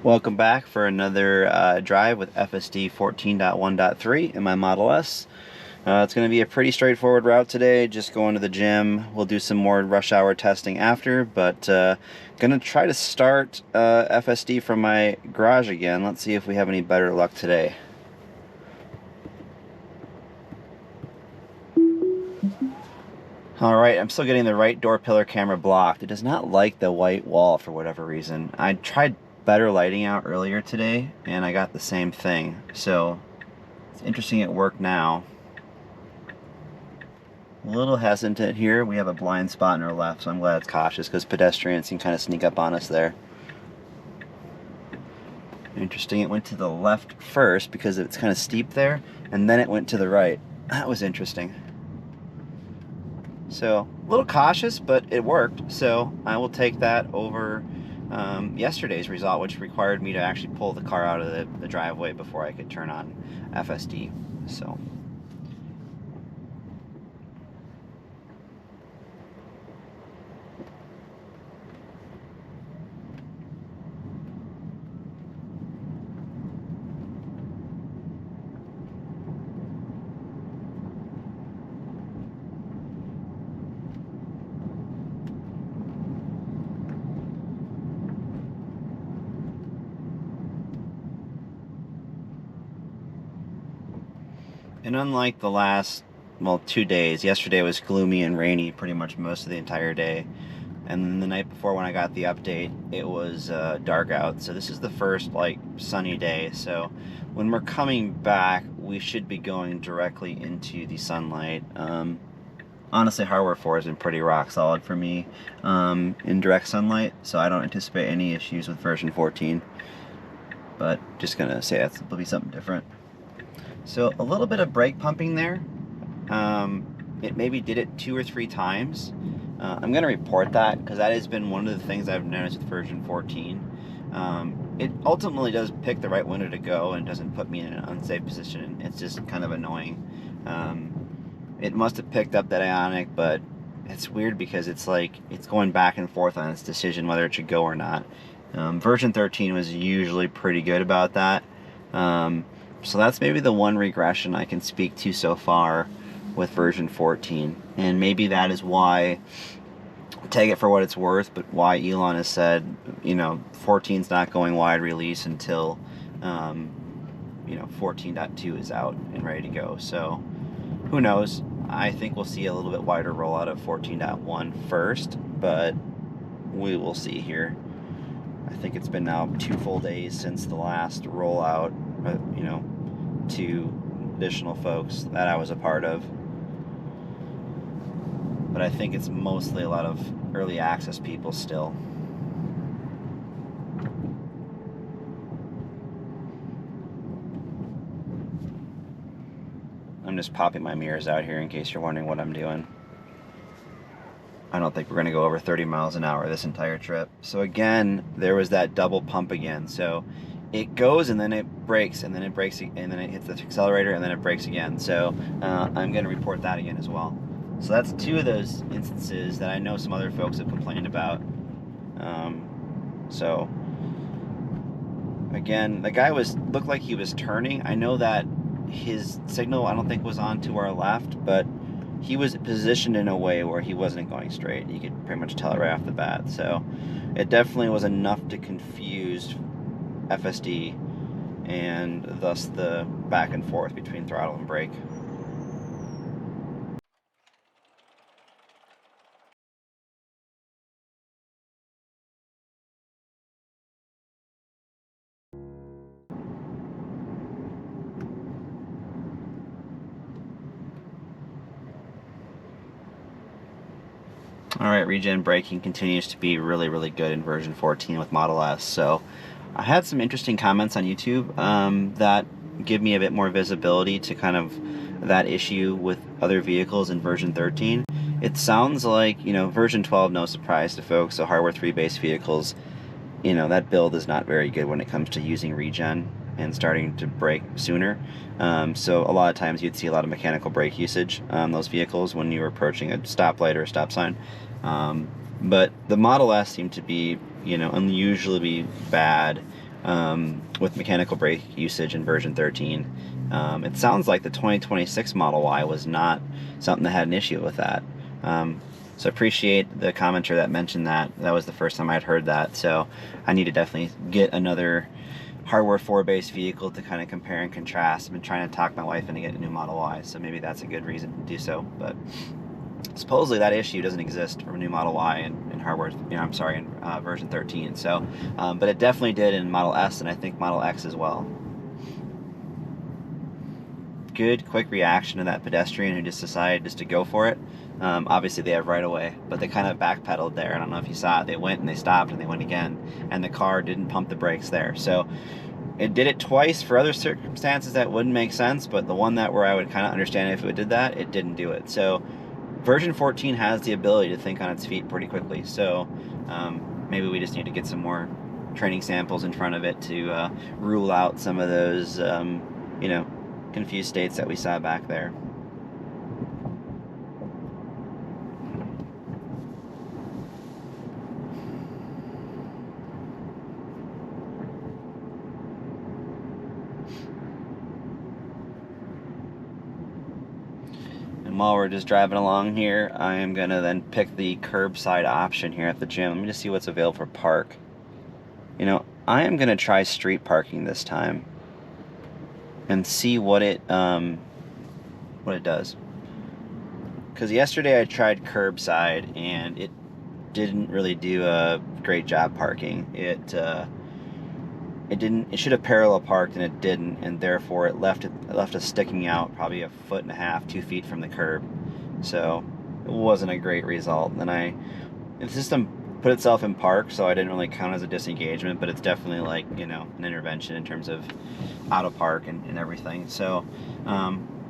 Welcome back for another drive with FSD 14.1.3 in my Model S. It's going to be a pretty straightforward route today, just going to the gym. We'll do some more rush hour testing after, but going to try to start FSD from my garage again. Let's see if we have any better luck today. Alright, I'm still getting the right door pillar camera blocked. It does not like the white wall for whatever reason. I tried better lighting out earlier today and I got the same thing. So it's interesting it worked now. A little hesitant here. We have a blind spot on our left, so I'm glad it's cautious because pedestrians can kind of sneak up on us there. Interesting, it went to the left first because it's kind of steep there, and then it went to the right. That was interesting. So, a little cautious, but it worked. So, I will take that over yesterday's result, which required me to actually pull the car out of the driveway before I could turn on FSD. So, and unlike the last, well, 2 days, yesterday was gloomy and rainy pretty much most of the entire day. And then the night before when I got the update, it was dark out. So this is the first, like, sunny day. So when we're coming back, we should be going directly into the sunlight. Honestly, hardware 4 has been pretty rock solid for me in direct sunlight. So I don't anticipate any issues with version 14. But just going to say that'll be something different. So a little bit of brake pumping there. It maybe did it 2 or 3 times. I'm going to report that because that has been one of the things I've noticed with version 14. It ultimately does pick the right window to go and doesn't put me in an unsafe position. It's just kind of annoying. It must have picked up that Ionic, but it's weird because it's like it's going back and forth on its decision whether it should go or not. Version 13 was usually pretty good about that. So that's maybe the one regression I can speak to so far with version 14. And maybe that is why, take it for what it's worth, but why Elon has said, 14's not going wide release until, 14.2 is out and ready to go. So who knows? I think we'll see a little bit wider rollout of 14.1 first, but we will see here. I think it's been now 2 full days since the last rollout, to additional folks that I was a part of. But I think it's mostly a lot of early access people still. I'm just popping my mirrors out here in case you're wondering what I'm doing. I don't think we're going to go over 30 miles an hour this entire trip. So again, there was that double pump again. So it goes and then it brakes and then it brakes and then it hits the accelerator and then it brakes again. So I'm going to report that again as well. So that's 2 of those instances that I know some other folks have complained about. So again, the guy looked like he was turning. I know that his signal I don't think was on to our left, but he was positioned in a way where he wasn't going straight. You could pretty much tell it right off the bat. So it definitely was enough to confuse FSD and thus the back and forth between throttle and brake. Alright, regen braking continues to be really, really good in version 14 with Model S. So I had some interesting comments on YouTube that give me a bit more visibility to kind of that issue with other vehicles in version 13. It sounds like, version 12, no surprise to folks, so hardware 3 based vehicles, that build is not very good when it comes to using regen and starting to brake sooner. So a lot of times you'd see a lot of mechanical brake usage on those vehicles when you were approaching a stoplight or a stop sign. But the Model S seemed to be, unusually bad with mechanical brake usage in version 13. It sounds like the 2026 Model Y was not something that had an issue with that. So appreciate the commenter that mentioned that. That was the first time I'd heard that, so I need to definitely get another hardware 4-based vehicle to kind of compare and contrast. I've been trying to talk my wife into getting a new Model Y, so maybe that's a good reason to do so. But supposedly that issue doesn't exist from a new Model Y in hardware, I'm sorry, in version 13. So, but it definitely did in Model S and I think Model X as well. Good quick reaction to that pedestrian who just decided just to go for it. Obviously they have right away, but they kind of backpedaled there. I don't know if you saw it. They went and they stopped and they went again, and the car didn't pump the brakes there. So it did it twice for other circumstances that wouldn't make sense, but the one that where I would kind of understand if it did that, it didn't do it. So version 14 has the ability to think on its feet pretty quickly. So maybe we just need to get some more training samples in front of it to rule out some of those, confused states that we saw back there. And while we're just driving along here, I am gonna then pick the curbside option here at the gym. Let me just see what's available for park. I am gonna try street parking this time and see what it does. Because yesterday I tried curbside and it didn't really do a great job parking. It should have parallel parked and it didn't, and therefore it left us sticking out probably 1.5 feet, 2 feet from the curb. So it wasn't a great result. And the system put itself in park, so I didn't really count as a disengagement, but it's definitely like, an intervention in terms of Autopark and everything. So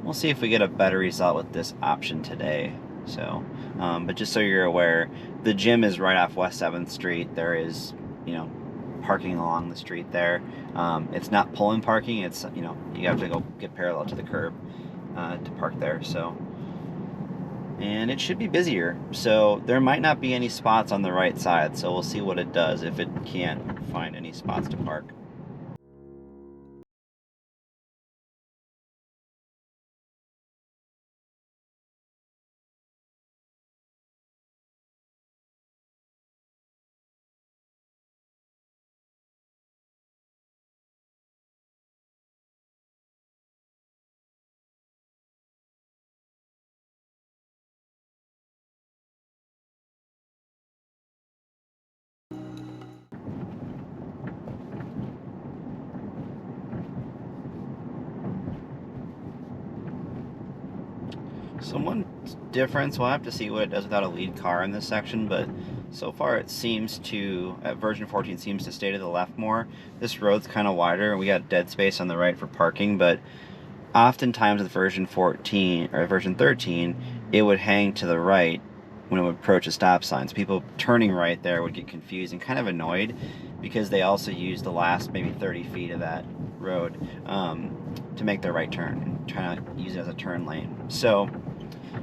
we'll see if we get a better result with this option today. So, but just so you're aware, the gym is right off West 7th Street. There is, parking along the street there. It's not pull-in parking. It's, you have to go get parallel to the curb to park there. So, and it should be busier. So there might not be any spots on the right side. So we'll see what it does if it can't find any spots to park. So one difference, we'll have to see what it does without a lead car in this section, but so far it seems to, at version 14, seems to stay to the left more. This road's kind of wider, and we got dead space on the right for parking, but oftentimes with version 14, or version 13, it would hang to the right when it would approach a stop sign. So people turning right there would get confused and kind of annoyed because they also use the last maybe 30 feet of that road to make their right turn and try to use it as a turn lane. So,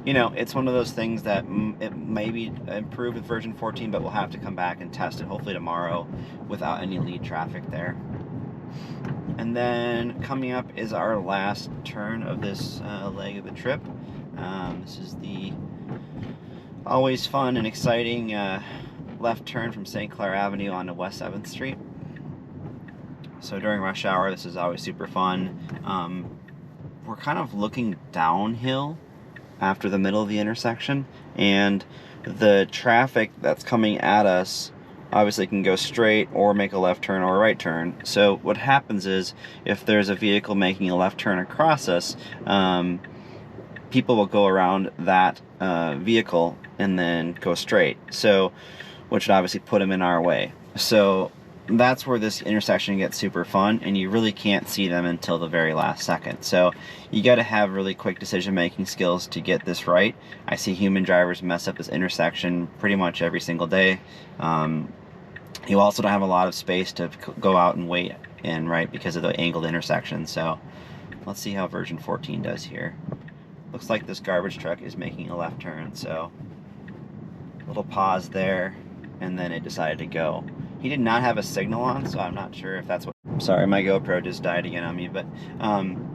it's one of those things that it may be improved with version 14, but we'll have to come back and test it hopefully tomorrow without any lead traffic there. And then coming up is our last turn of this leg of the trip. This is the always fun and exciting left turn from St. Clair Avenue onto West 7th Street. So during rush hour, this is always super fun. We're kind of looking downhill after the middle of the intersection, and the traffic that's coming at us obviously can go straight or make a left turn or a right turn. So what happens is, if there's a vehicle making a left turn across us, people will go around that vehicle and then go straight, so which would obviously put them in our way. So that's where this intersection gets super fun, and you really can't see them until the very last second. So you got to have really quick decision-making skills to get this right. I see human drivers mess up this intersection pretty much every single day. You also don't have a lot of space to go out and wait in, right, because of the angled intersection. So let's see how version 14 does here. Looks like this garbage truck is making a left turn, so a little pause there, and then it decided to go. He did not have a signal on, so I'm not sure if that's what Sorry, my GoPro just died again on me, but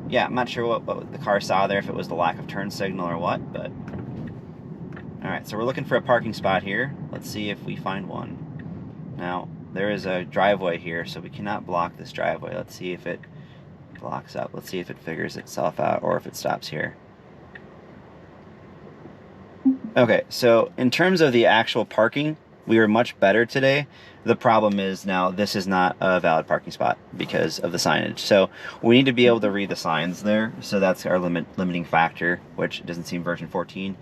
yeah, I'm not sure what the car saw there, if it was the lack of turn signal or what, but alright, so we're looking for a parking spot here. Let's see if we find one. Now, there is a driveway here, so we cannot block this driveway. Let's see if it blocks up. Let's see if it figures itself out or if it stops here. Okay, so in terms of the actual parking, we were much better today. The problem is now this is not a valid parking spot because of the signage. So we need to be able to read the signs there. So that's our limiting factor, which doesn't seem version 14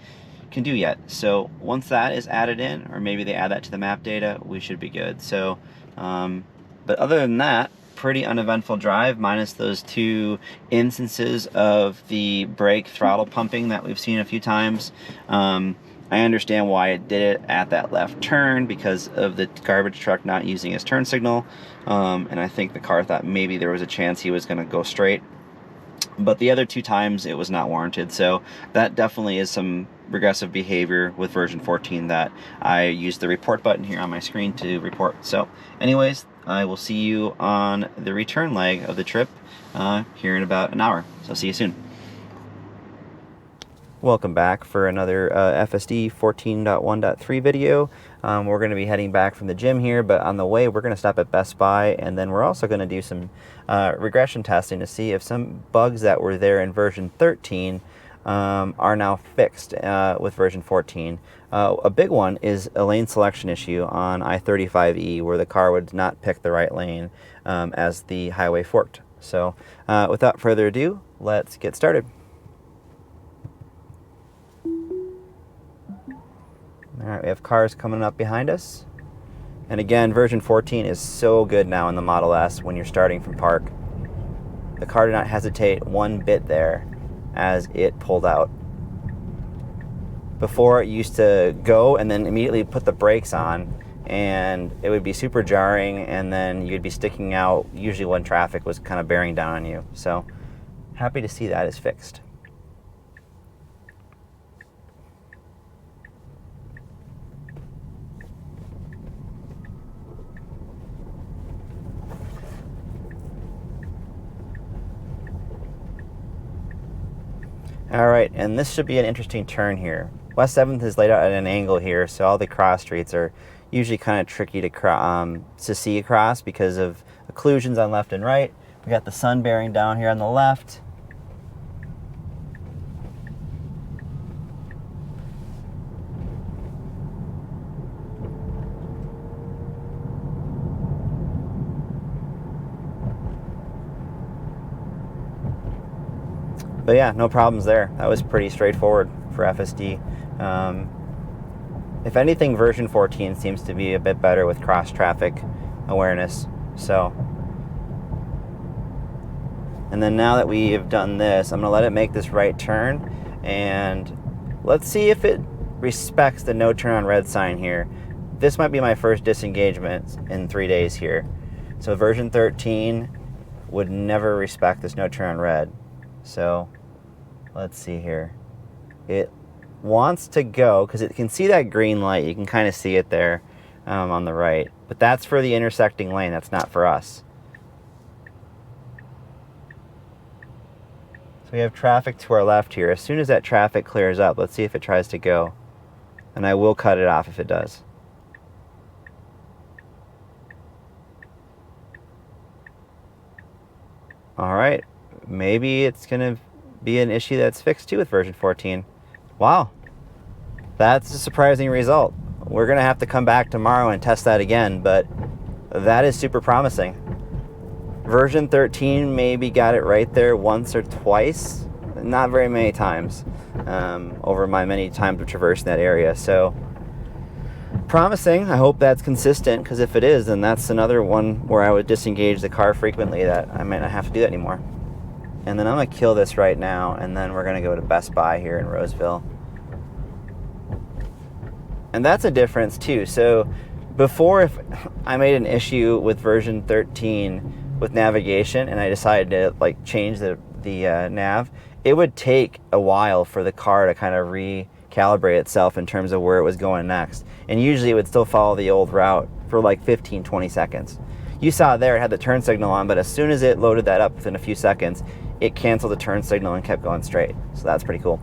can do yet. So once that is added in, or maybe they add that to the map data, we should be good. So, but other than that, pretty uneventful drive, minus those 2 instances of the brake throttle pumping that we've seen a few times. I understand why it did it at that left turn, because of the garbage truck not using his turn signal, and I think the car thought maybe there was a chance he was going to go straight, but the other 2 times it was not warranted. So that definitely is some regressive behavior with version 14 that I use the report button here on my screen to report. So anyways, I will see you on the return leg of the trip here in about an hour. So see you soon. Welcome back for another FSD 14.1.3 video. We're going to be heading back from the gym here, but on the way we're going to stop at Best Buy, and then we're also going to do some regression testing to see if some bugs that were there in version 13 are now fixed with version 14. A big one is a lane selection issue on I-35E, where the car would not pick the right lane as the highway forked. So without further ado, let's get started. Alright, we have cars coming up behind us. And again, version 14 is so good now in the Model S when you're starting from park. The car did not hesitate one bit there as it pulled out. Before, it used to go and then immediately put the brakes on, and it would be super jarring, and then you'd be sticking out usually when traffic was kind of bearing down on you. So happy to see that is fixed. Alright, and this should be an interesting turn here. West 7th is laid out at an angle here, so all the cross streets are usually kind of tricky to see across because of occlusions on left and right. We got the sun bearing down here on the left. But yeah, no problems there. That was pretty straightforward for FSD. If anything, version 14 seems to be a bit better with cross-traffic awareness. So, and then now that we have done this, I'm going to let it make this right turn, and let's see if it respects the no turn on red sign here. This might be my first disengagement in 3 days here. So version 13 would never respect this no turn on red. So let's see here. It wants to go because it can see that green light. You can kind of see it there on the right. But that's for the intersecting lane. That's not for us. So we have traffic to our left here. As soon as that traffic clears up, let's see if it tries to go. And I will cut it off if it does. All right. Maybe it's going to be an issue that's fixed too with version 14. Wow. That's a surprising result. We're going to have to come back tomorrow and test that again, but that is super promising. Version 13 maybe got it right there once or twice, not very many times over my many times of traversing that area. So promising. I hope that's consistent, because if it is, then that's another one where I would disengage the car frequently that I might not have to do that anymore. And then I'm going to kill this right now, and then we're going to go to Best Buy here in Roseville. And that's a difference too. So before, if I made an issue with version 13 with navigation and I decided to like change the nav, it would take a while for the car to kind of recalibrate itself in terms of where it was going next. And usually it would still follow the old route for like 15-20 seconds. you saw there it had the turn signal on, but as soon as it loaded that up within a few seconds, it canceled the turn signal and kept going straight. So that's pretty cool.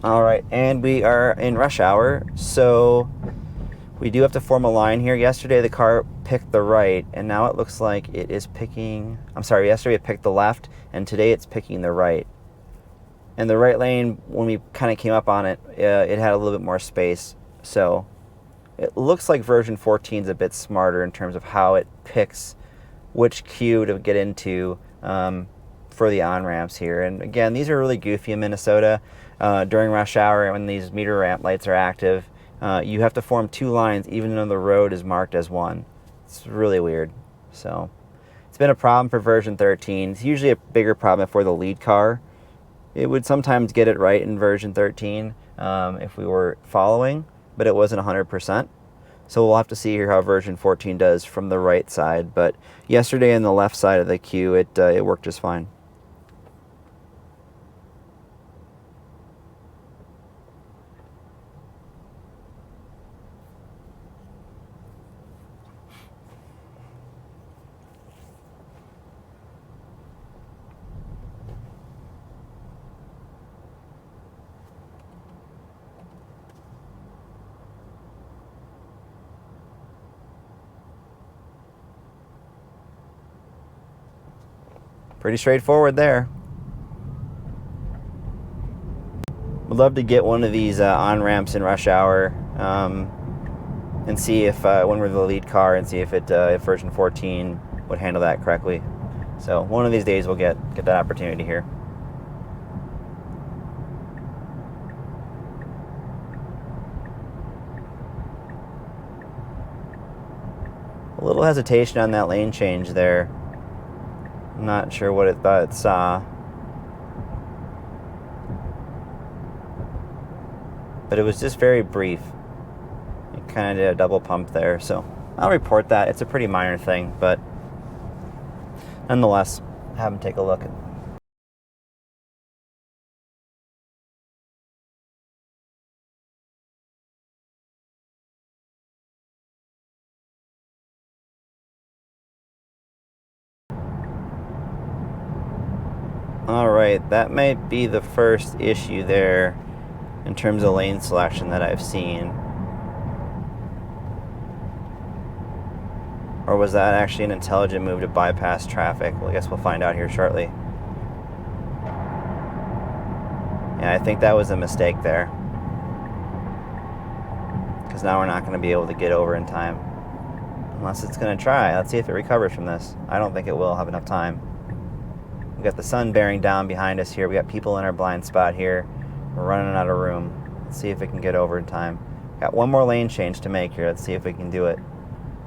All right, and we are in rush hour, so we do have to form a line here. Yesterday the car picked the right, and now it looks like it is picking, yesterday it picked the left, and today it's picking the right. And the right lane, when we kind of came up on it, it had a little bit more space. So it looks like version 14 is a bit smarter in terms of how it picks which queue to get into for the on-ramps here. And again, these are really goofy in Minnesota. During rush hour, when these meter ramp lights are active, you have to form 2 lines even though the road is marked as 1. It's really weird. So it's been a problem for version 13. It's usually a bigger problem if we're the lead car. It would sometimes get it right in version 13 if we were following, but it wasn't 100%. So we'll have to see here how version 14 does from the right side. But yesterday on the left side of the queue, it worked just fine. Pretty straightforward there. Would love to get one of these on-ramps in rush hour and see if, when we're the lead car, and see if if version 14 would handle that correctly. So one of these days we'll get that opportunity here. A little hesitation on that lane change there. I'm not sure what it thought it saw. But it was just very brief. It kind of did a double pump there, so I'll report that. It's a pretty minor thing, but nonetheless, have them take a look. All right, that might be the first issue there in terms of lane selection that I've seen. Or was that actually an intelligent move to bypass traffic? Well, I guess we'll find out here shortly. Yeah, I think that was a mistake there. Because now we're not going to be able to get over in time. Unless it's going to try. Let's see if it recovers from this. I don't think it will have enough time. We got the sun bearing down behind us here. We got people in our blind spot here. We're running out of room. Let's see if we can get over in time. Got one more lane change to make here. Let's see if we can do it.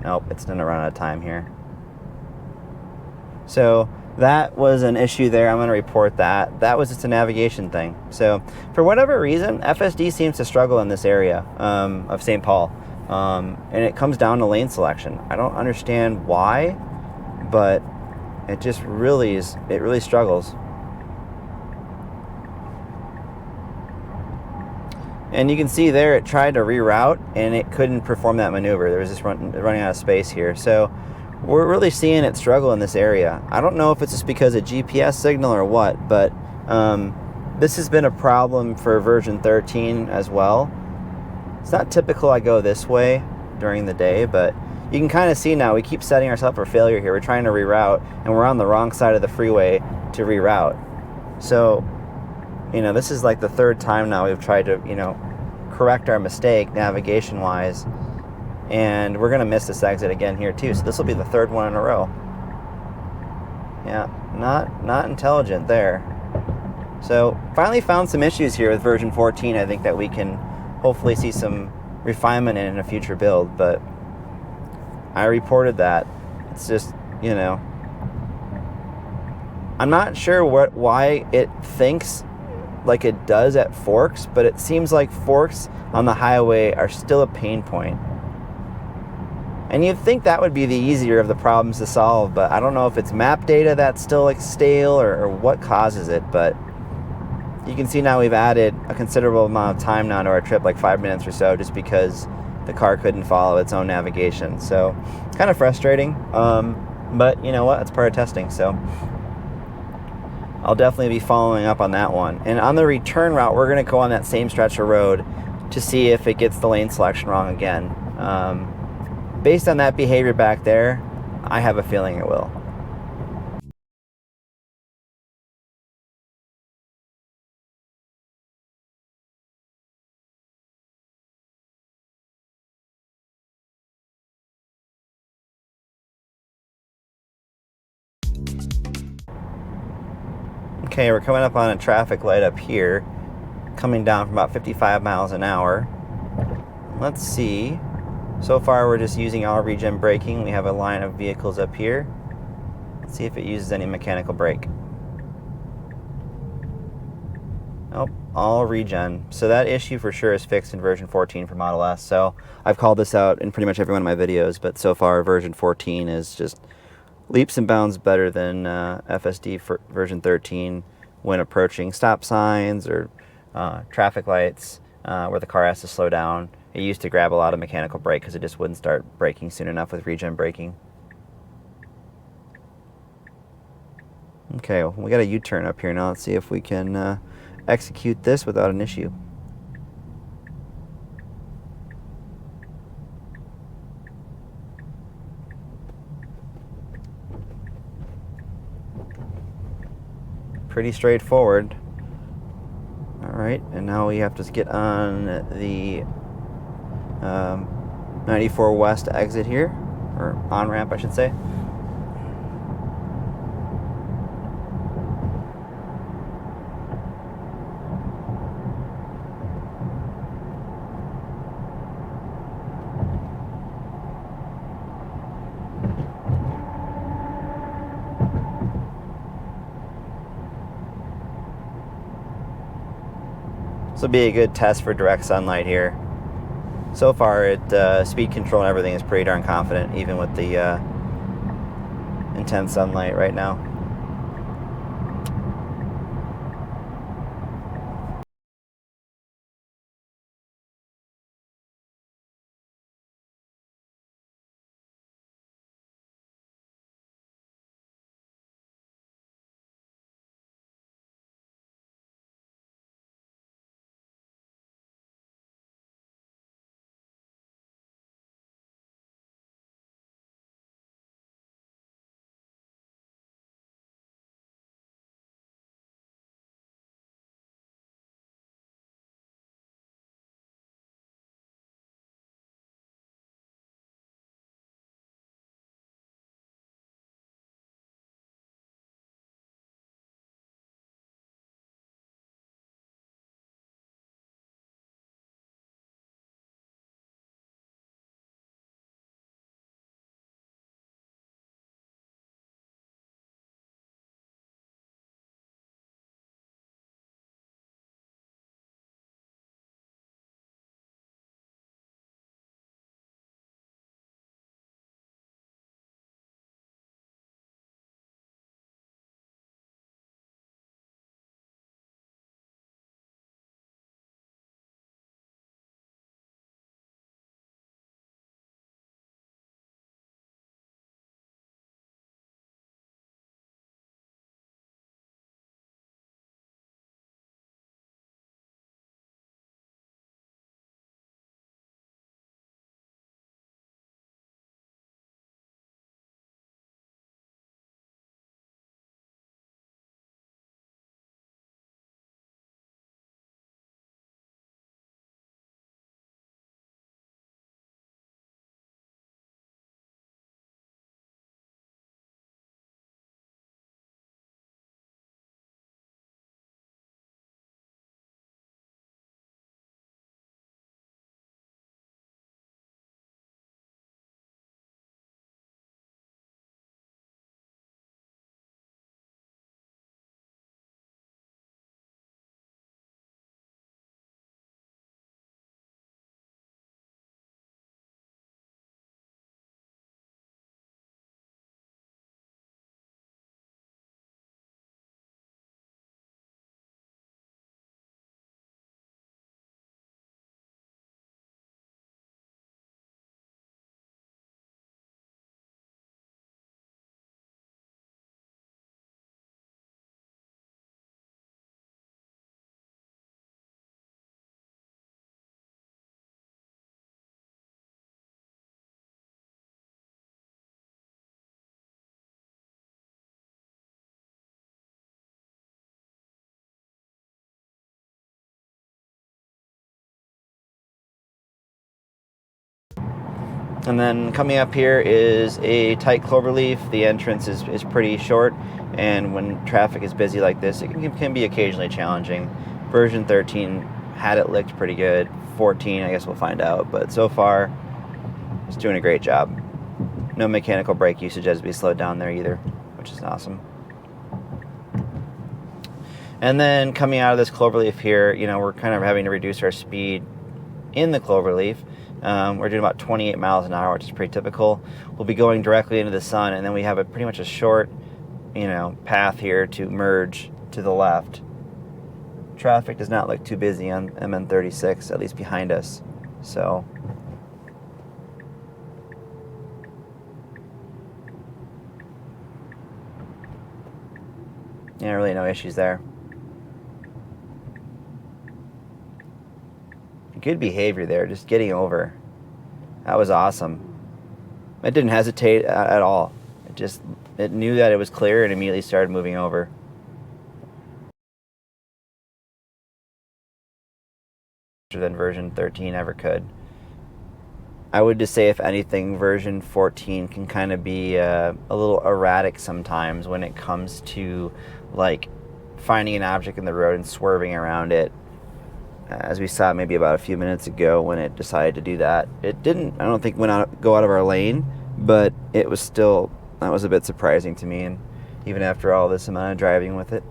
Nope, it's going to run out of time here. So that was an issue there. I'm going to report that. That was just a navigation thing. So for whatever reason, FSD seems to struggle in this area of St. Paul. And it comes down to lane selection. I don't understand why, but it just really is, it really struggles. And you can see there it tried to reroute and it couldn't perform that maneuver. There was just running out of space here. So we're really seeing it struggle in this area. I don't know if it's just because of GPS signal or what, but this has been a problem for version 13 as well. It's not typical I go this way during the day, but you can kind of see now we keep setting ourselves for failure here. We're trying to reroute, and we're on the wrong side of the freeway to reroute. So, you know, this is like the 3rd time now we've tried to, you know, correct our mistake navigation-wise, and we're going to miss this exit again here too. So this will be the 3rd one in a row. Yeah, not intelligent there. So finally found some issues here with version 14. I think that we can hopefully see some refinement in a future build, but I reported that. It's just, you know, I'm not sure why it thinks like it does at forks, but it seems like forks on the highway are still a pain point. And you'd think that would be the easier of the problems to solve, but I don't know if it's map data that's still like stale or what causes it, but you can see now we've added a considerable amount of time now to our trip, like 5 minutes or so, just because the car couldn't follow its own navigation. So kind of frustrating, but you know what, it's part of testing, so I'll definitely be following up on that one. And on the return route, we're going to go on that same stretch of road to see if it gets the lane selection wrong again. Based on that behavior back there, I have a feeling it will. Okay, we're coming up on a traffic light up here, coming down from about 55 miles an hour. Let's see. So far, we're just using all regen braking. We have a line of vehicles up here. Let's see if it uses any mechanical brake. Nope, all regen. So that issue for sure is fixed in version 14 for Model S. So I've called this out in pretty much every one of my videos, but so far version 14 is just leaps and bounds better than FSD for version 13 when approaching stop signs or traffic lights where the car has to slow down. It used to grab a lot of mechanical brake because it just wouldn't start braking soon enough with regen braking. Okay, well, we got a U-turn up here now. Let's see if we can execute this without an issue. Pretty straightforward. Alright, and now we have to get on the 94 West exit here, or on-ramp I should say. This will be a good test for direct sunlight here. So far, speed control and everything is pretty darn confident, even with the intense sunlight right now. And then coming up here is a tight Cloverleaf. The entrance is pretty short, and when traffic is busy like this, it can be occasionally challenging. Version 13 had it licked pretty good. 14, I guess we'll find out, but so far, it's doing a great job. No mechanical brake usage as we slowed down there either, which is awesome. And then coming out of this Cloverleaf here, we're kind of having to reduce our speed in the Cloverleaf. We're doing about 28 miles an hour, which is pretty typical. We'll be going directly into the sun, and then we have pretty much a short, path here to merge to the left. Traffic does not look too busy on MN36, at least behind us. So, yeah, really no issues there. Good behavior there, just getting over. That was awesome. It didn't hesitate at all. It knew that it was clear and immediately started moving over. Than version 13 ever could. I would just say, if anything, version 14 can kind of be a little erratic sometimes when it comes to like finding an object in the road and swerving around it. As we saw maybe about a few minutes ago when it decided to do that. It didn't, I don't think, go out of our lane, but it was still, that was a bit surprising to me, and even after all this amount of driving with it.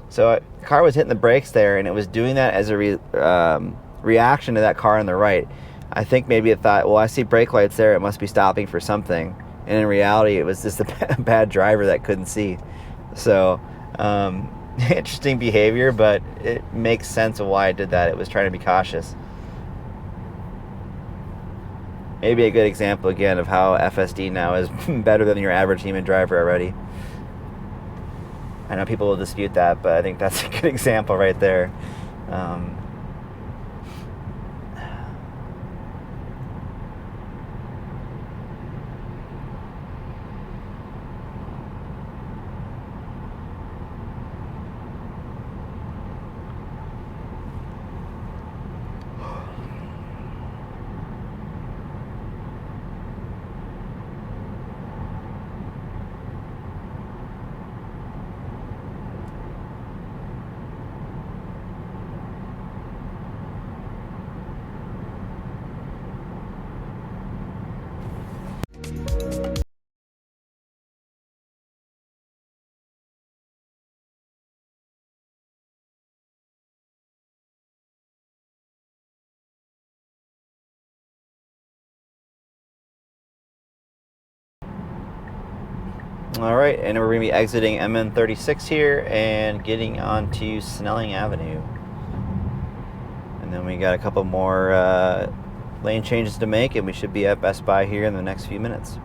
So the car was hitting the brakes there, and it was doing that as a reaction to that car on the right. I think maybe it thought, well, I see brake lights there, it must be stopping for something. And in reality, it was just a bad driver that couldn't see. So, interesting behavior, but it makes sense of why it did that. It was trying to be cautious. Maybe a good example, again, of how FSD now is better than your average human driver already. I know people will dispute that, but I think that's a good example right there. All right, and we're going to be exiting MN36 here and getting onto Snelling Avenue. And then we got a couple more lane changes to make, and we should be at Best Buy here in the next few minutes.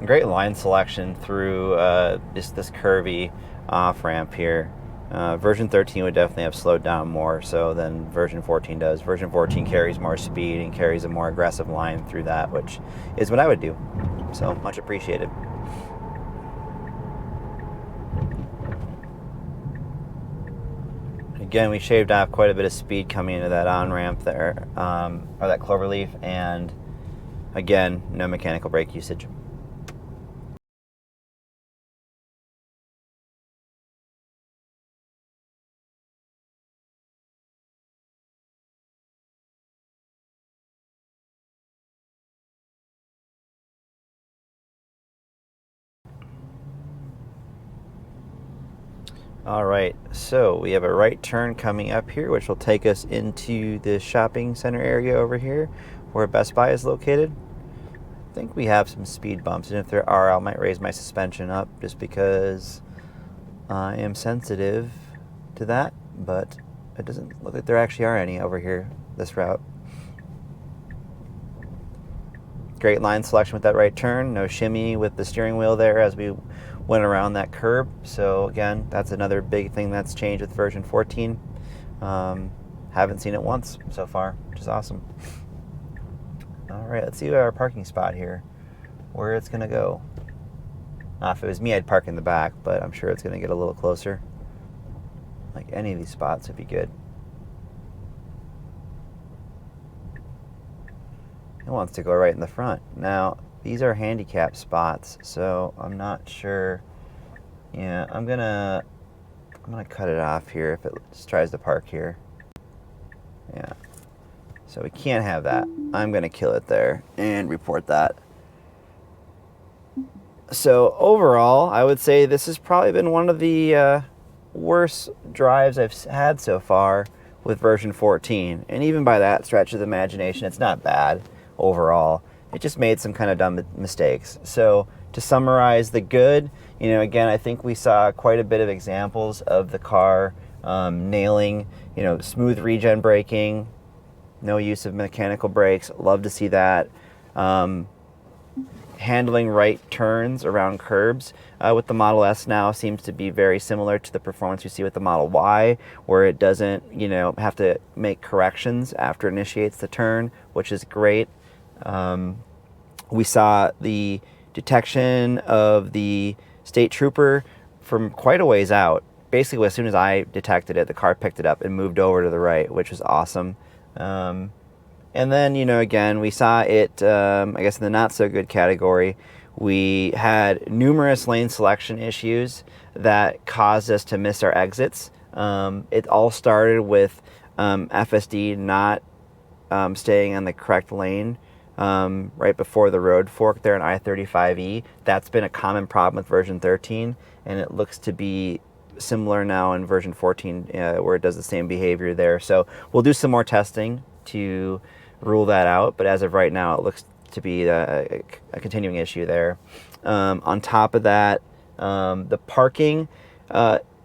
Great line selection through this curvy off-ramp here. Version 13 would definitely have slowed down more so than version 14 does. Version 14 carries more speed and carries a more aggressive line through that, which is what I would do. So, much appreciated. Again, we shaved off quite a bit of speed coming into that on-ramp there, or that Cloverleaf, and again, no mechanical brake usage. Alright, so we have a right turn coming up here, which will take us into the shopping center area over here, where Best Buy is located. I think we have some speed bumps, and if there are, I might raise my suspension up, just because I am sensitive to that, but it doesn't look like there actually are any over here, this route. Great line selection with that right turn. No shimmy with the steering wheel there as we went around that curb. So again, that's another big thing that's changed with version 14. Haven't seen it once so far, which is awesome. All right, let's see our parking spot here, where it's gonna go. If it was me, I'd park in the back, but I'm sure it's gonna get a little closer. Like any of these spots would be good. It wants to go right in the front. Now, these are handicapped spots, so I'm not sure. Yeah, I'm gonna cut it off here if it just tries to park here. Yeah. So we can't have that. I'm gonna kill it there and report that. So overall, I would say this has probably been one of the worst drives I've had so far with version 14. And even by that stretch of the imagination, it's not bad overall. It just made some kind of dumb mistakes. So to summarize the good, again, I think we saw quite a bit of examples of the car nailing, smooth regen braking, no use of mechanical brakes. Love to see that. Handling right turns around curbs with the Model S now seems to be very similar to the performance we see with the Model Y, where it doesn't, have to make corrections after it initiates the turn, which is great. We saw the detection of the state trooper from quite a ways out. Basically, as soon as I detected it, the car picked it up and moved over to the right, which was awesome. And then, again, we saw it, I guess in the not so good category, we had numerous lane selection issues that caused us to miss our exits. It all started with FSD not staying on the correct lane right before the road fork there in I-35E. That's been a common problem with version 13, and it looks to be similar now in version 14 where it does the same behavior there. So we'll do some more testing to rule that out, but as of right now, it looks to be a continuing issue there. On top of that, the parking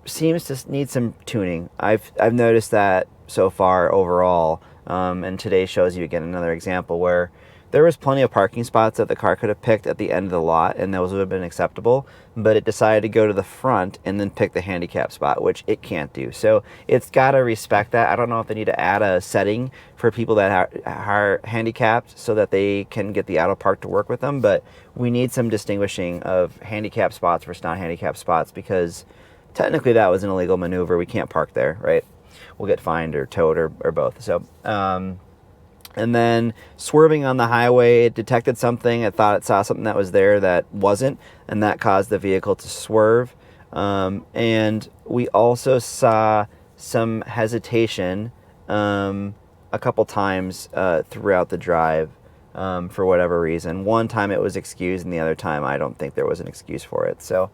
seems to need some tuning. I've noticed that so far overall, and today shows you again another example where there was plenty of parking spots that the car could have picked at the end of the lot, and those would have been acceptable, but it decided to go to the front and then pick the handicap spot, which it can't do. So it's got to respect that. I don't know if they need to add a setting for people that are handicapped so that they can get the Autopark to work with them, but we need some distinguishing of handicap spots versus not handicap spots, because technically that was an illegal maneuver. We can't park there, right? We'll get fined or towed or both. So, and then swerving on the highway, it detected something. It thought it saw something that was there that wasn't, and that caused the vehicle to swerve. And we also saw some hesitation a couple times throughout the drive for whatever reason. One time it was excused, and the other time I don't think there was an excuse for it. So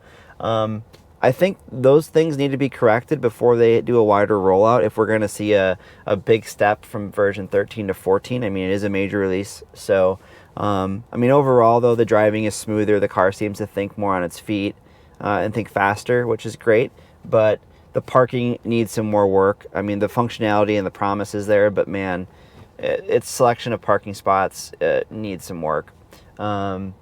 I think those things need to be corrected before they do a wider rollout if we're going to see a big step from version 13 to 14. I mean, it is a major release. So, overall, though, the driving is smoother. The car seems to think more on its feet and think faster, which is great. But the parking needs some more work. I mean, the functionality and the promise is there, but man, its selection of parking spots needs some work. And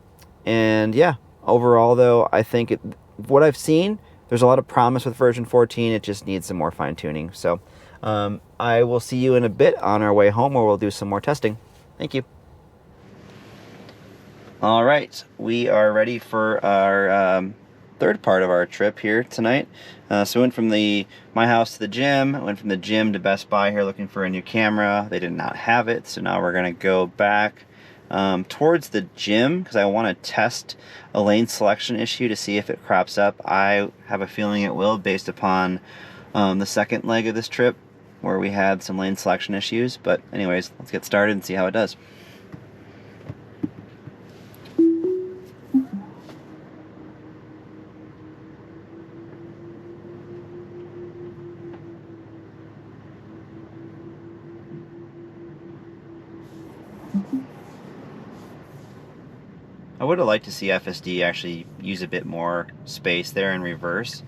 yeah, overall, though, I think what I've seen, there's a lot of promise with version 14. It just needs some more fine-tuning. So I will see you in a bit on our way home, where we'll do some more testing. Thank you. All right, we are ready for our third part of our trip here tonight. So we went from my house to the gym. I went from the gym to Best Buy here looking for a new camera. They did not have it, so now we're going to go back towards the gym because I want to test a lane selection issue to see if it crops up. I have a feeling it will, based upon the second leg of this trip where we had some lane selection issues. But anyways, let's get started and see how it does. I would have liked to see FSD actually use a bit more space there in reverse,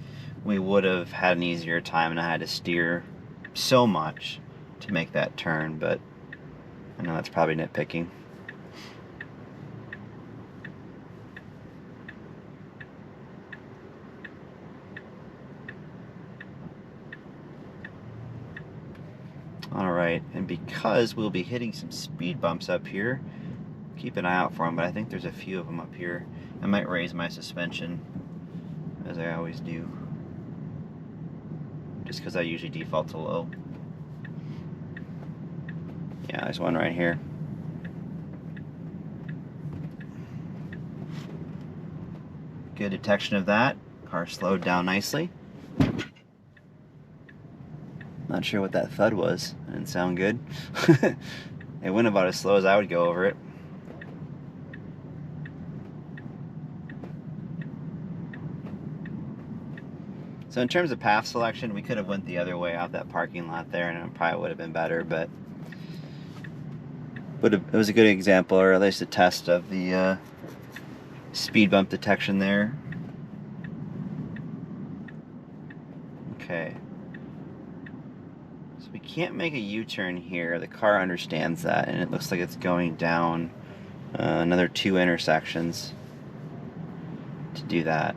we would have had an easier time, and I had to steer so much to make that turn, but I know that's probably nitpicking. Alright, and because we'll be hitting some speed bumps up here, keep an eye out for them, but I think there's a few of them up here. I might raise my suspension, as I always do, just because I usually default to low. Yeah, there's one right here. Good detection of that. Car slowed down nicely. Not sure what that thud was. It didn't sound good. It went about as slow as I would go over it. So in terms of path selection, we could have went the other way out that parking lot there, and it probably would have been better, but it was a good example, or at least a test of the speed bump detection there. Okay. So we can't make a U-turn here. The car understands that, and it looks like it's going down another 2 intersections to do that.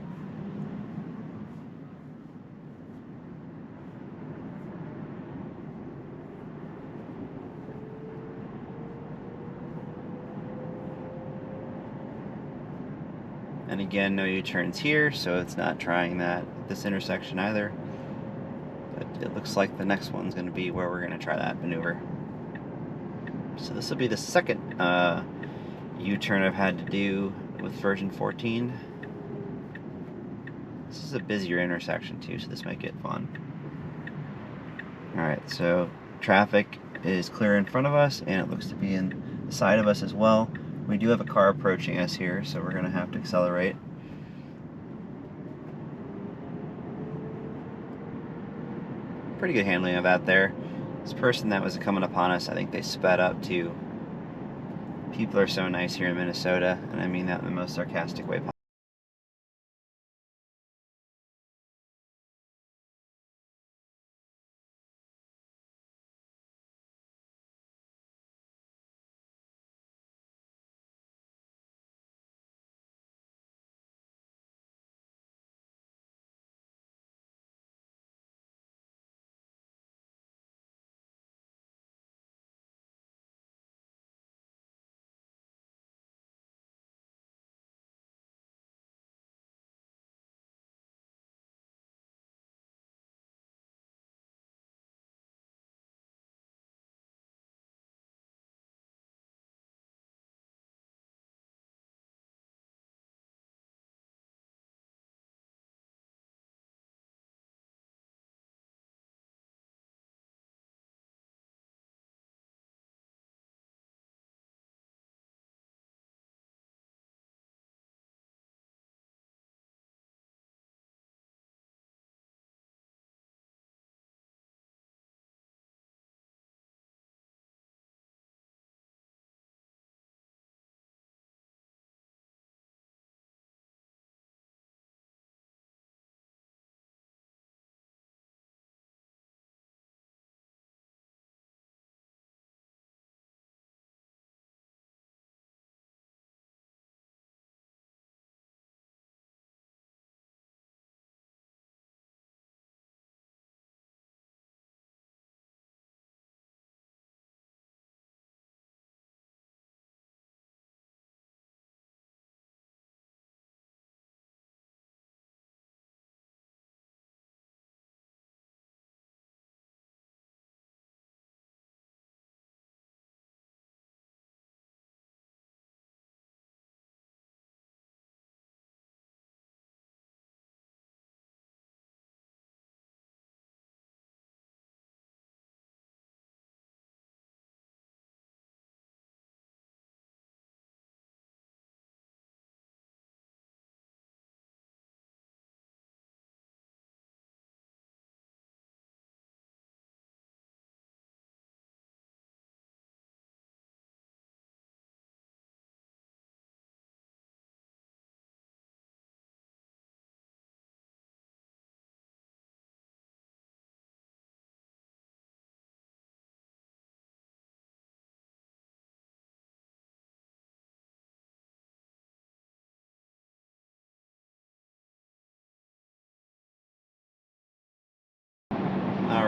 And again, no U-turns here, so it's not trying that at this intersection either. But it looks like the next one's going to be where we're going to try that maneuver. So this will be the second U-turn I've had to do with version 14. This is a busier intersection too, so this might get fun. Alright, so traffic is clear in front of us, and it looks to be in the side of us as well. We do have a car approaching us here, so we're going to have to accelerate. Pretty good handling of that there. This person that was coming upon us, I think they sped up too. People are so nice here in Minnesota, and I mean that in the most sarcastic way possible.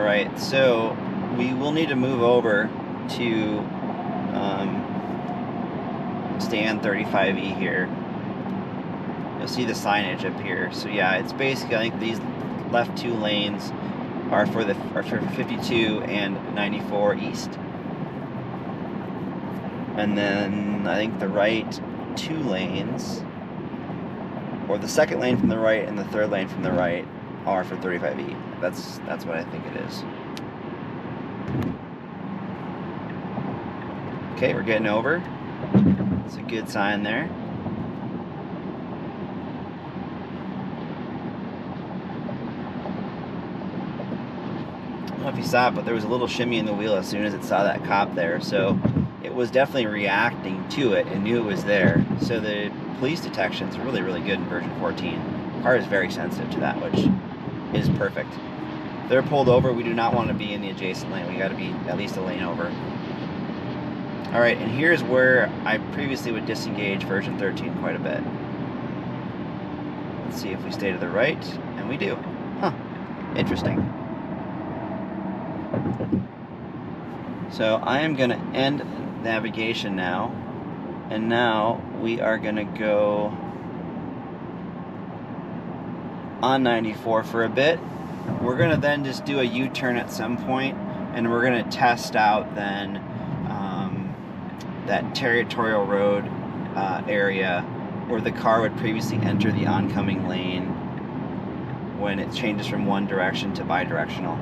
Alright, so we will need to move over to Stand 35E here. You'll see the signage up here. So yeah, it's basically, I think these left 2 lanes are for 52 and 94 east. And then I think the right 2 lanes, or the second lane from the right and the third lane from the right, are for 35E. That's what I think it is. Okay, we're getting over. It's a good sign there. I don't know if you saw it, but there was a little shimmy in the wheel as soon as it saw that cop there, so it was definitely reacting to it and knew it was there. So the police detection is really, really good in version 14. The car is very sensitive to that, which is perfect. If they're pulled over, we do not want to be in the adjacent lane. We got to be at least a lane over. Alright, and here's where I previously would disengage version 13 quite a bit. Let's see if we stay to the right, and we do. Huh, interesting. So I am going to end navigation now, and now we are going to go on 94 for a bit. We're going to then just do a U-turn at some point, and we're going to test out then that territorial road area where the car would previously enter the oncoming lane when it changes from one direction to bidirectional.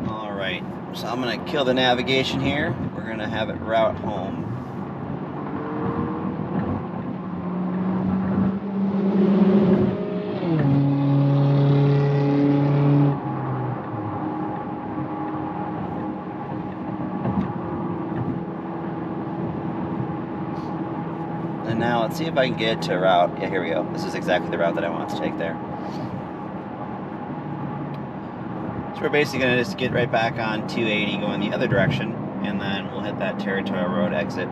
Alright, so I'm going to kill the navigation here. We're going to have it route home. And now let's see if I can get to route. Yeah, here we go. This is exactly the route that I want to take there. So we're basically going to just get right back on 280 going the other direction, and then we'll hit that territorial road exit.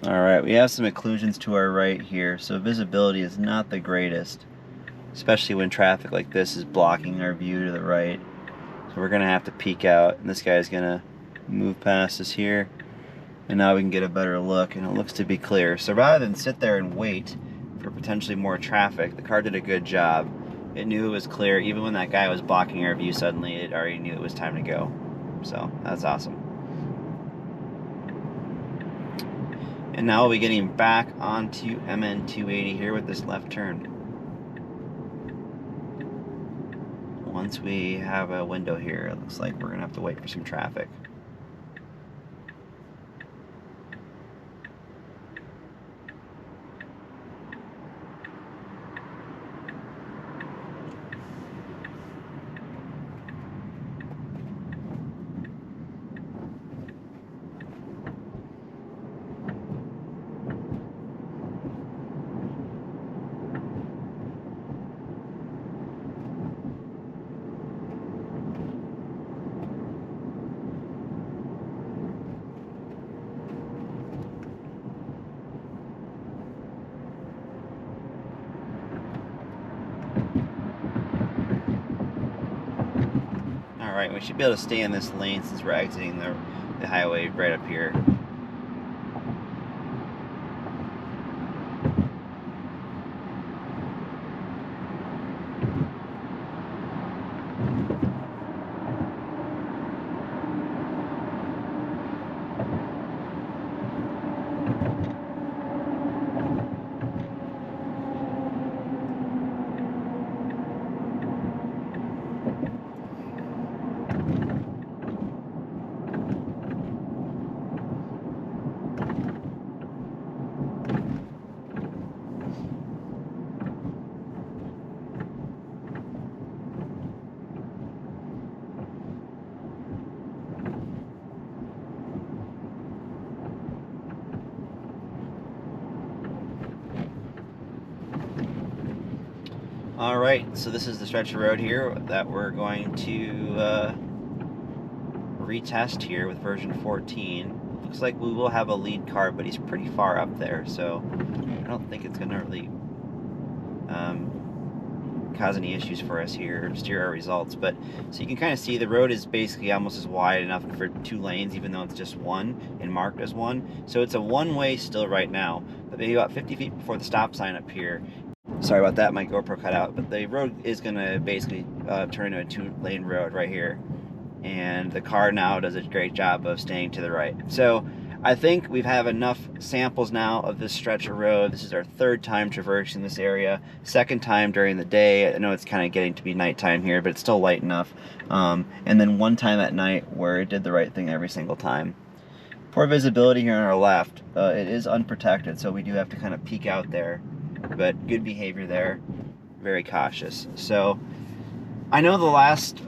Alright, we have some occlusions to our right here, so visibility is not the greatest, especially when traffic like this is blocking our view to the right. So we're going to have to peek out, and this guy's going to move past us here, and now we can get a better look, and it looks to be clear. So rather than sit there and wait for potentially more traffic, the car did a good job. It knew it was clear. Even when that guy was blocking our view suddenly, it already knew it was time to go. So that's awesome. And now we'll be getting back onto MN 280 here with this left turn. Once we have a window here, it looks like we're going to have to wait for some traffic. Alright, we should be able to stay in this lane since we're exiting the highway right up here. Alright, so this is the stretch of road here that we're going to retest here with version 14. Looks like we will have a lead car, but he's pretty far up there, so I don't think it's going to really cause any issues for us here, steer our results. But so you can kind of see the road is basically almost as wide enough for 2 lanes, even though it's just 1 and marked as 1. So it's a one-way still right now, but maybe about 50 feet before the stop sign up here. Sorry about that, my GoPro cut out, but the road is going to basically turn into a 2-lane road right here. And the car now does a great job of staying to the right. So I think we have enough samples now of this stretch of road. This is our 3rd time traversing this area, 2nd time during the day. I know it's kind of getting to be nighttime here, but it's still light enough. And then 1 time at night where it did the right thing every single time. Poor visibility here on our left. It is unprotected, so we do have to kind of peek out there. But good behavior there, very cautious. So I know the last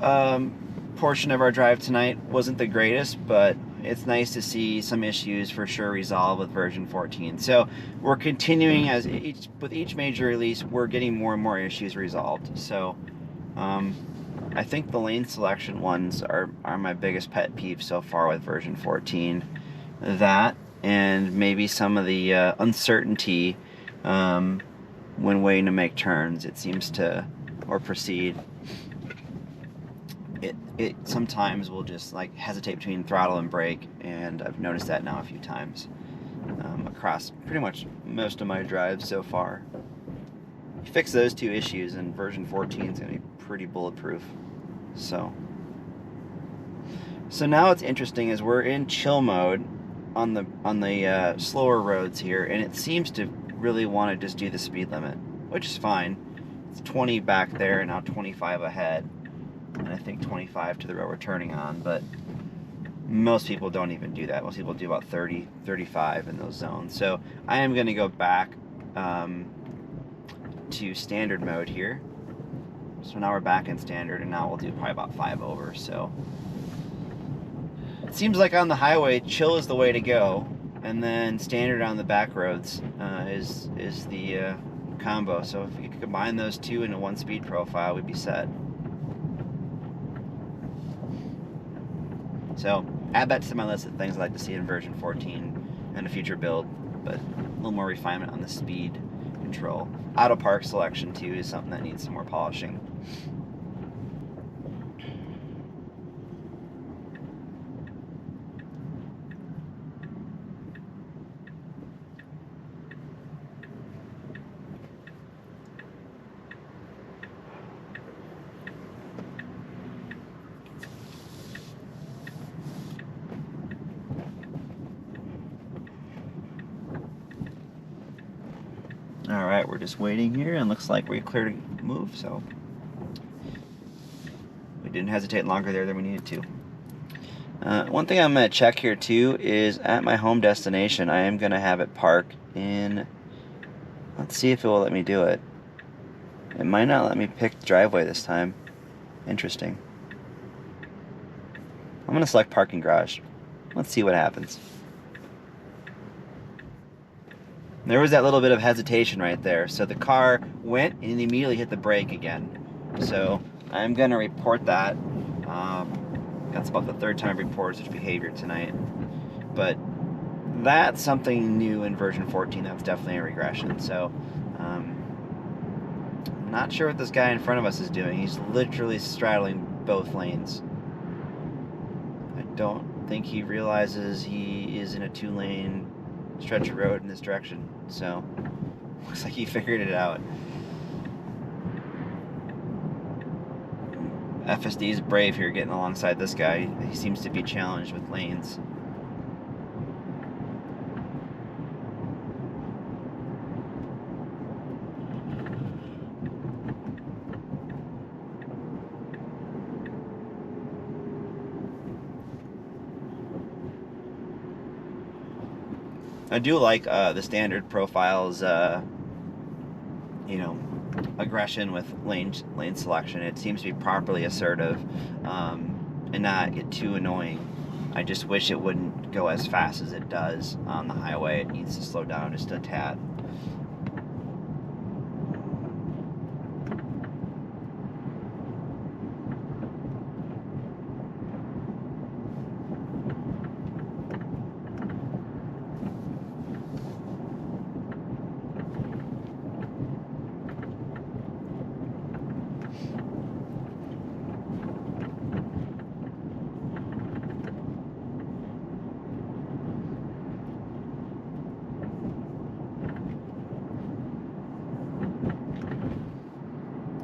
portion of our drive tonight wasn't the greatest, but it's nice to see some issues for sure resolved with version 14. So we're continuing with each major release, we're getting more and more issues resolved. So I think the lane selection ones are my biggest pet peeve so far with version 14. That and maybe some of the uncertainty when waiting to make turns, it seems to, or proceed. It sometimes will just like hesitate between throttle and brake, and I've noticed that now a few times across pretty much most of my drives so far. You fix those 2 issues and version 14 is going to be pretty bulletproof. So now what's interesting is we're in chill mode on the slower roads here, and it seems to really want to just do the speed limit, which is fine. It's 20 back there and now 25 ahead, and I think 25 to the road we're turning on, but most people don't even do that. Most people do about 30, 35 in those zones. So I am going to go back to standard mode here. So now we're back in standard, and now we'll do probably about 5 over. So it seems like on the highway, chill is the way to go, and then standard on the back roads is the combo. So if we could combine those 2 into 1 speed profile, we'd be set. So add that to my list of things I'd like to see in version 14 and a future build, but a little more refinement on the speed control. Autopark selection too is something that needs some more polishing. Alright, we're just waiting here, and looks like we're clear to move, so we didn't hesitate longer there than we needed to. One thing I'm going to check here too is at my home destination, I am going to have it park in, let's see if it will let me do it. It might not let me pick the driveway this time. Interesting. I'm going to select parking garage. Let's see what happens. There was that little bit of hesitation right there. So the car went and immediately hit the brake again. So I'm going to report that. That's about the 3rd time I've reported such behavior tonight. But that's something new in version 14. That's definitely a regression. So I'm not sure what this guy in front of us is doing. He's literally straddling both lanes. don't think he realizes he is in a 2-lane stretch of road in this direction. So, looks like he figured it out. FSD is brave here getting alongside this guy. He seems to be challenged with lanes. I do like the standard profile's, you know, aggression with lane selection. It seems to be properly assertive and not get too annoying. I just wish it wouldn't go as fast as it does on the highway. It needs to slow down just a tad.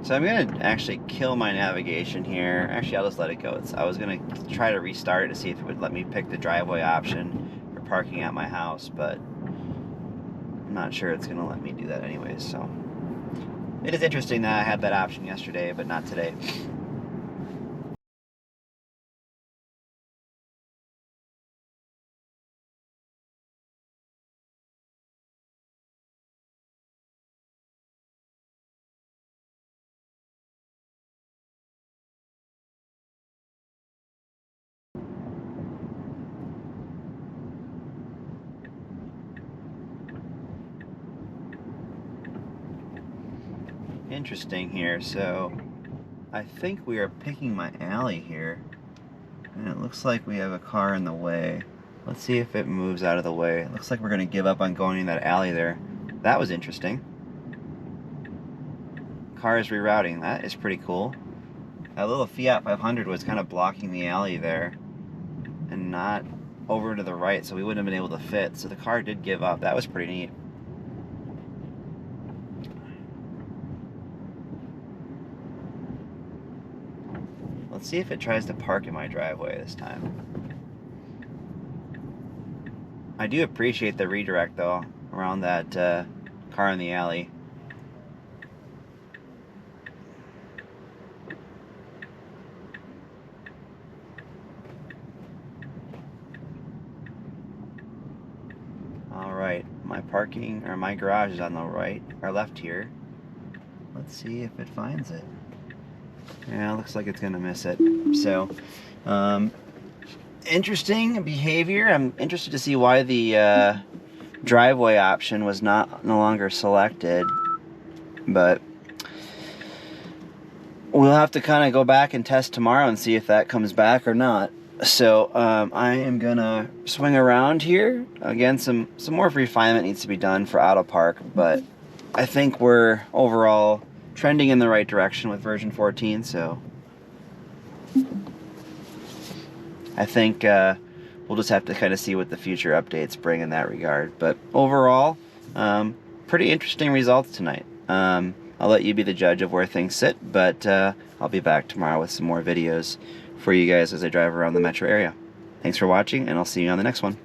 So I'm going to actually kill my navigation here. Actually, I'll just let it go. I was going to try to restart it to see if it would let me pick the driveway option for parking at my house, but I'm not sure it's going to let me do that anyways. So it is interesting that I had that option yesterday, but not today. Interesting here. So I think we are picking my alley here, and it looks like we have a car in the way. Let's see if it moves out of the way. It looks like we're going to give up on going in that alley there. That was interesting. Car is rerouting. That is pretty cool. That little Fiat 500 was kind of blocking the alley there and not over to the right, so we wouldn't have been able to fit. So the car did give up. That was pretty neat. Let's see if it tries to park in my driveway this time. I do appreciate the redirect though around that car in the alley. Alright, my parking, or my garage is on the right, or left here. Let's see if it finds it. Yeah, it looks like it's gonna miss it. So, interesting behavior. I'm interested to see why the driveway option was no longer selected, but we'll have to kind of go back and test tomorrow and see if that comes back or not. So I am gonna swing around here again. Some more refinement needs to be done for Autopark, but I think we're overall trending in the right direction with version 14. So I think we'll just have to kind of see what the future updates bring in that regard. But overall, pretty interesting results tonight. I'll let you be the judge of where things sit, but I'll be back tomorrow with some more videos for you guys as I drive around the metro area. Thanks for watching, and I'll see you on the next one.